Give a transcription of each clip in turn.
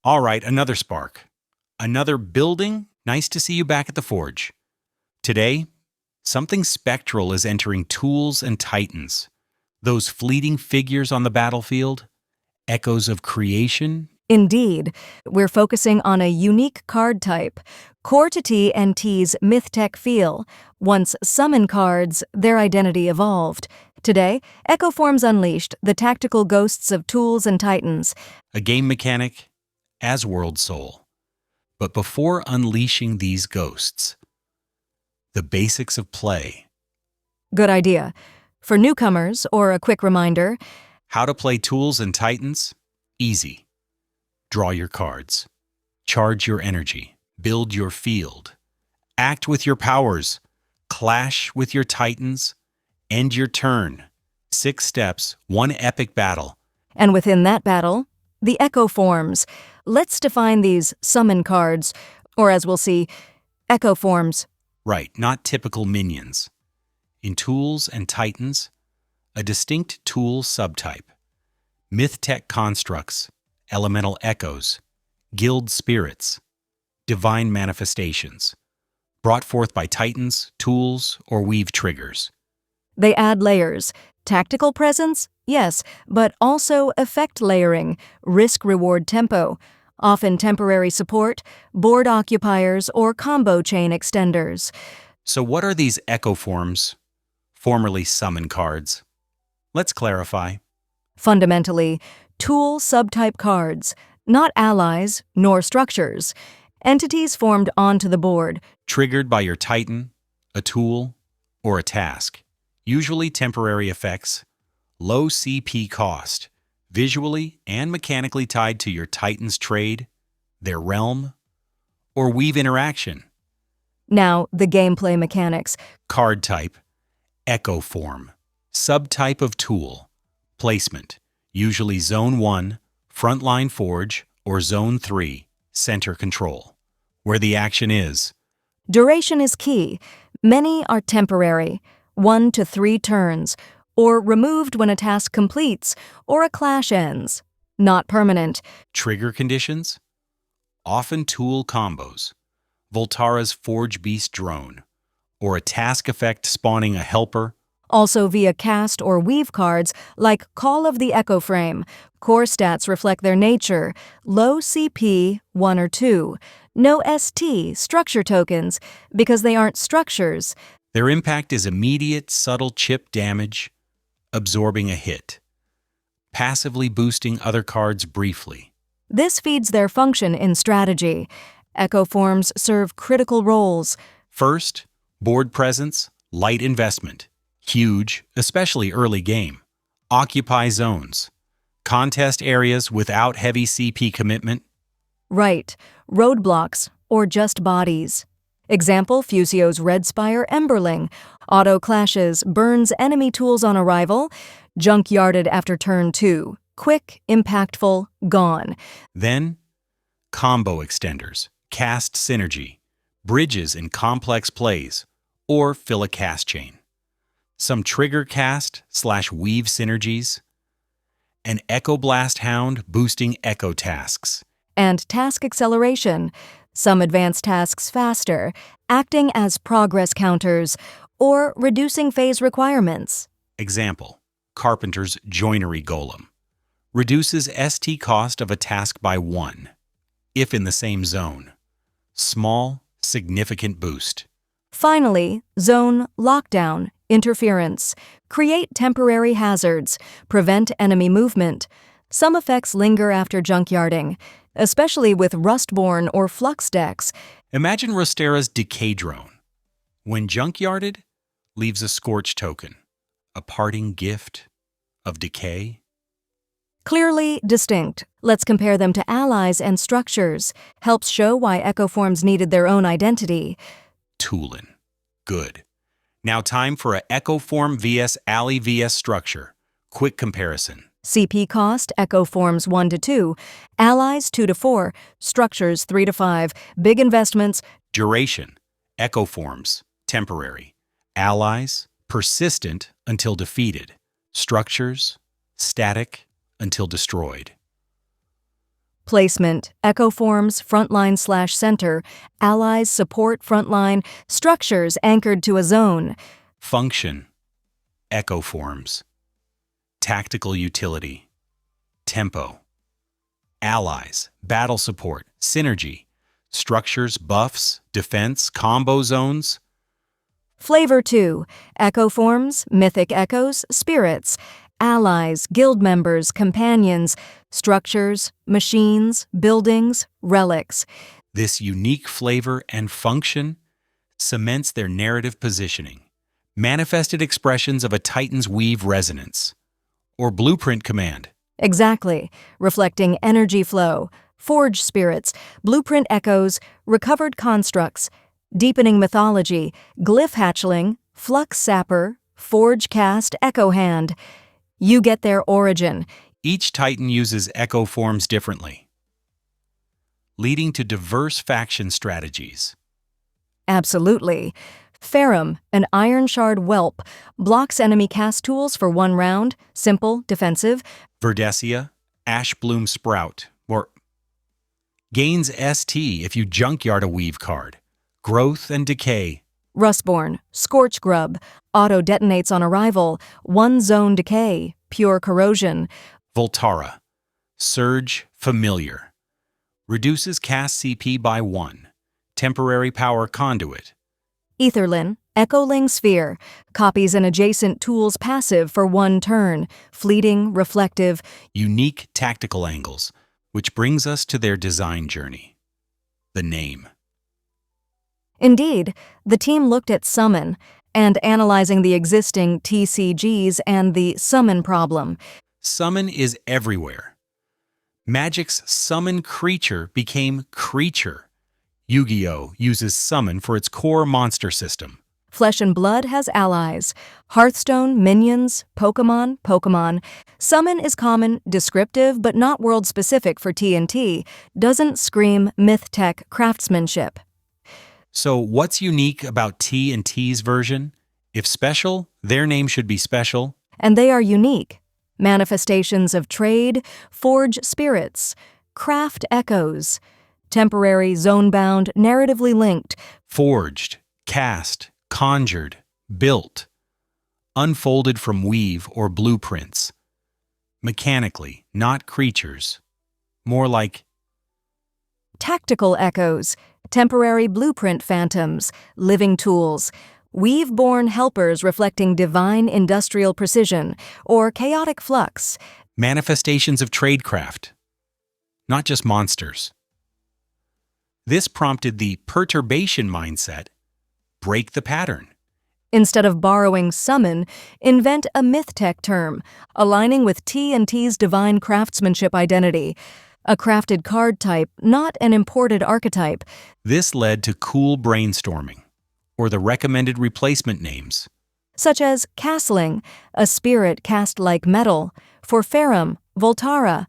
All right, another spark. Another building. Nice to see you back at the forge. Today, something spectral is entering Tools and Titans. Those fleeting figures on the battlefield, echoes of creation. Indeed, we're focusing on a unique card type, core to T&T's MythTech feel. Once summon cards, their identity evolved. Today, Echoforms Unleashed, the tactical ghosts of Tools and Titans. A game mechanic as World Soul. But before unleashing these ghosts, the basics of play. Good idea. For newcomers, or a quick reminder, How to play Tools and Titans? Easy. Draw your cards. Charge your energy. Build your field. Act with your powers. Clash with your Titans. End your turn. 6 steps, 1 epic battle. and within that battle, the Echoforms. Let's define these summon cards, or as we'll see, Echoforms. Right, not typical minions. In Tools and Titans, a distinct tool subtype. MythTech constructs, elemental echoes, guild spirits, divine manifestations, brought forth by Titans, tools, or weave triggers. They add layers. Tactical presence? Yes, but also effect layering, risk-reward tempo, often temporary support, board occupiers, or combo chain extenders. So what are these Echoforms, formerly summon cards? Let's clarify. Fundamentally, tool subtype cards, not allies nor structures. Entities formed onto the board. Triggered by your Titan, a tool, or a task. Usually temporary effects, low CP cost, visually and mechanically tied to your Titan's trade, their realm, or weave interaction. Now, the gameplay mechanics. Card type, Echoform, subtype of tool, placement, usually Zone 1, Frontline Forge, or Zone 3, Center Control, where the action is. Duration is key. Many are temporary, 1 to 3 turns, or removed when a task completes or a clash ends. Not permanent. Trigger conditions, often tool combos, Voltara's Forge Beast drone, or a task effect spawning a helper. Also via cast or weave cards like Call of the Echo Frame. Core stats reflect their nature. Low CP, 1 or 2. No ST, structure tokens, because they aren't structures. Their impact is immediate, subtle chip damage, absorbing a hit, passively boosting other cards briefly. This feeds their function in strategy. Echoforms serve critical roles. First, board presence, light investment. Huge, especially early game. Occupy zones. Contest areas without heavy CP commitment. Right. Roadblocks, or just bodies. Example, Fusio's Red Spire Emberling. Auto clashes, burns enemy tools on arrival. Junkyarded after turn 2. Quick, impactful, gone. Then, combo extenders. Cast synergy. Bridges in complex plays. Or fill a cast chain. Some trigger cast/weave synergies. An Echo Blast Hound boosting echo tasks. And task acceleration. Some advance tasks faster, acting as progress counters, or reducing phase requirements. Example, Carpenter's Joinery Golem. Reduces ST cost of a task by 1, if in the same zone. Small, significant boost. Finally, zone, lockdown, interference. Create temporary hazards, prevent enemy movement. Some effects linger after junkyarding, especially with Rustborn or Flux decks. Imagine Rostera's Decay Drone. When junkyarded, leaves a Scorch token, a parting gift of decay. Clearly distinct. Let's compare them to allies and structures. Helps show why Echoforms needed their own identity. Toolin. Good. Now time for a Echoform vs Ally vs Structure. Quick comparison. CP cost, Echoforms 1 to 2, allies 2 to 4, structures 3 to 5, big investments. Duration. Echoforms, temporary. Allies, persistent until defeated. Structures, static until destroyed. Placement, Echoforms, frontline/center, allies support frontline, structures anchored to a zone. Function, Echoforms. Tactical utility, tempo. Allies, battle support, synergy. Structures, buffs, defense, combo zones. Flavor 2, Echoforms, mythic echoes, spirits, allies, guild members, companions, structures, machines, buildings, relics. This unique flavor and function cements their narrative positioning, manifested expressions of a Titan's weave resonance, or blueprint command. Exactly, reflecting energy flow, forge spirits, blueprint echoes, recovered constructs, deepening mythology, glyph hatchling, flux sapper, forge cast echo hand. You get their origin. Each Titan uses Echoforms differently, leading to diverse faction strategies. Absolutely. Ferrum, an iron shard whelp, blocks enemy cast tools for 1 round, simple, defensive. Verdesia, Ashbloom Sprout, or gains ST if you junkyard a weave card. Growth and decay. Rustborn, Scorch Grub, auto-detonates on arrival, 1 zone decay, pure corrosion. Voltara, Surge Familiar. Reduces cast CP by 1. Temporary power conduit. Etherlin, Echoling Sphere, copies an adjacent tool's passive for 1 turn, fleeting, reflective. Unique tactical angles, which brings us to their design journey. The name. Indeed, the team looked at summon and analyzing the existing TCGs and the summon problem. Summon is everywhere. Magic's summon creature became creature. Yu-Gi-Oh! Uses summon for its core monster system. Flesh and Blood has allies. Hearthstone, minions, Pokemon. Summon is common, descriptive, but not world-specific for T&T. Doesn't scream myth-tech craftsmanship. So what's unique about T&T's version? If special, their name should be special. And they are unique. Manifestations of trade, forge spirits, craft echoes, temporary, zone-bound, narratively linked. Forged, cast, conjured, built. Unfolded from weave or blueprints. Mechanically, not creatures. More like Tactical echoes, temporary blueprint phantoms, living tools, weave-born helpers reflecting divine industrial precision, or chaotic flux. manifestations of tradecraft, not just monsters. This prompted the perturbation mindset, break the pattern. Instead of borrowing summon, invent a myth-tech term, aligning with T&T's divine craftsmanship identity. A crafted card type, not an imported archetype. This led to cool brainstorming, or the recommended replacement names. Such as Castling, a spirit cast like metal, for Ferrum, Voltara,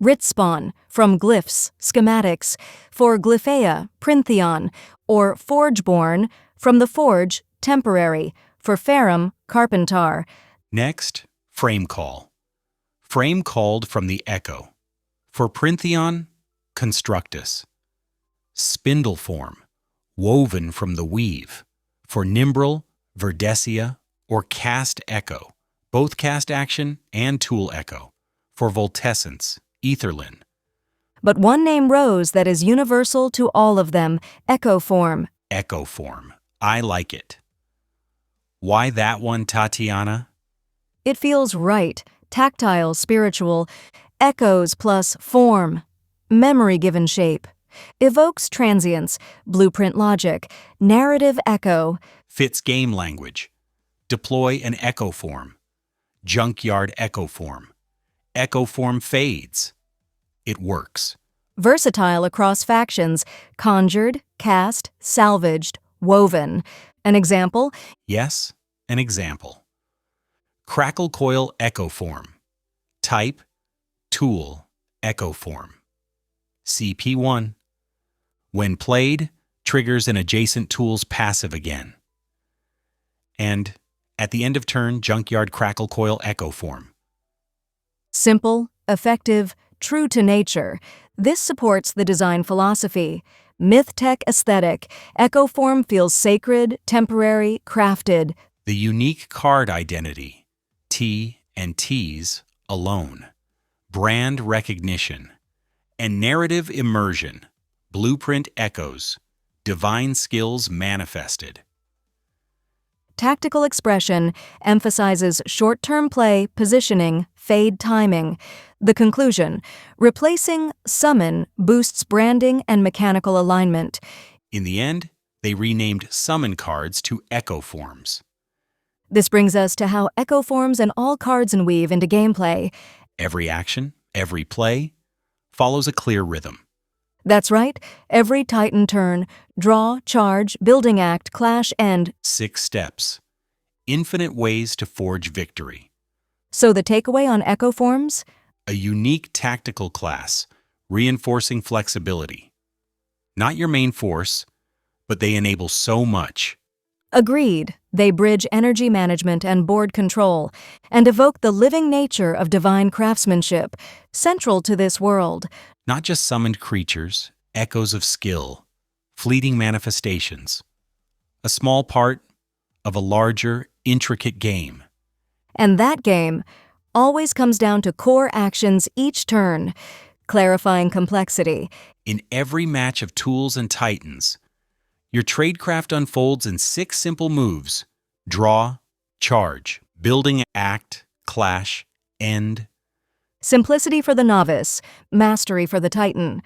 Ritspawn, from glyphs, schematics, for Glyphea, Printheon, or Forgeborn, from the Forge, temporary, for Ferrum, Carpentar. Next, frame call. Frame called from the echo. For Printheon, Constructus. Spindle form, woven from the weave. For Nimbrel, Verdesia, or Cast Echo, both cast action and tool echo. For Voltessence, Etherlin. But one name rose that is universal to all of them, Echoform. Echoform. I like it. Why that one, Tatiana? It feels right, tactile, spiritual, echoes plus form, memory-given shape, evokes transience, blueprint logic, narrative echo. Fits game language. Deploy an echoform. Junkyard echoform. Echoform fades. It works. Versatile across factions, conjured, cast, salvaged, woven. An example? Yes, an example. Crackle coil echoform. Type, tool, echoform. CP1. When played, triggers an adjacent tool's passive again. And at the end of turn, junkyard crackle coil echoform. Simple, effective, true to nature. This supports the design philosophy. Myth-tech aesthetic. Echoform feels sacred, temporary, crafted. The unique card identity, T&T's alone, brand recognition, and narrative immersion, blueprint echoes, divine skills manifested. Tactical expression emphasizes short-term play, positioning, fade timing. The conclusion, replacing summon boosts branding and mechanical alignment. In the end, they renamed summon cards to Echoforms. This brings us to how Echoforms and all cards weave into gameplay. Every action, every play, follows a clear rhythm. That's right, every Titan turn, draw, charge, building act, clash, end. 6 steps. Infinite ways to forge victory. So the takeaway on Echoforms? A unique tactical class, reinforcing flexibility. Not your main force, but they enable so much. Agreed. They bridge energy management and board control, and evoke the living nature of divine craftsmanship, central to this world. Not just summoned creatures, echoes of skill, fleeting manifestations. A small part of a larger, intricate game. And that game always comes down to core actions each turn, clarifying complexity. In every match of tools and titans, your tradecraft unfolds in 6 simple moves: draw, charge, building, act, clash, end. Simplicity for the novice, mastery for the Titan.